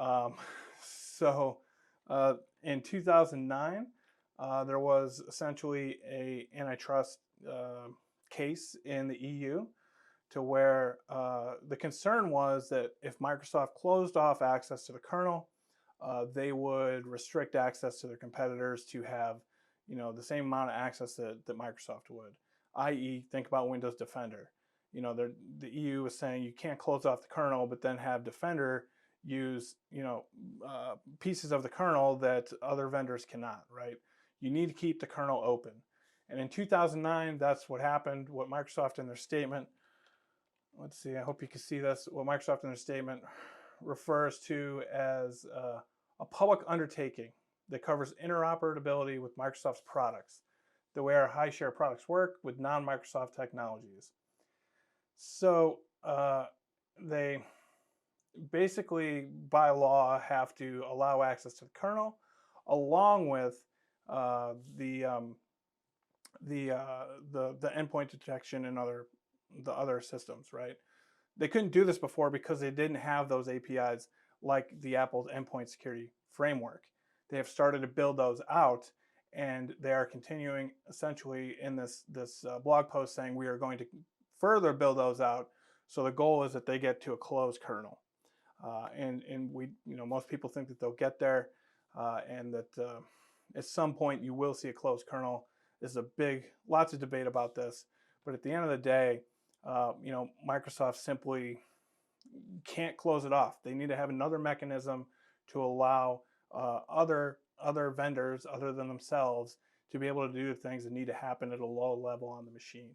Um, so in 2009, there was essentially a antitrust case in the EU to where the concern was that if Microsoft closed off access to the kernel, they would restrict access to their competitors to have, the same amount of access that Microsoft would. I.e., think about Windows Defender. The EU is saying you can't close off the kernel, but then have Defender use, pieces of the kernel that other vendors cannot. Right? You need to keep the kernel open. And in 2009, that's what happened. What Microsoft in their statement, let's see, I hope you can see this. What Microsoft in their statement refers to as a public undertaking that covers interoperability with Microsoft's products, the way our high share products work with non-Microsoft technologies. So they basically, by law, have to allow access to the kernel, along with uh, the, um, the endpoint detection and the other systems, right? They couldn't do this before because they didn't have those APIs like the Apple's endpoint security framework. They have started to build those out, and they are continuing essentially in this blog post saying we are going to further build those out. So the goal is that they get to a closed kernel, and we, most people think that they'll get there, and that at some point you will see a closed kernel. There's lots of debate about this, but at the end of the day, Microsoft simply can't close it off. They need to have another mechanism to allow other vendors other than themselves to be able to do things that need to happen at a low level on the machine.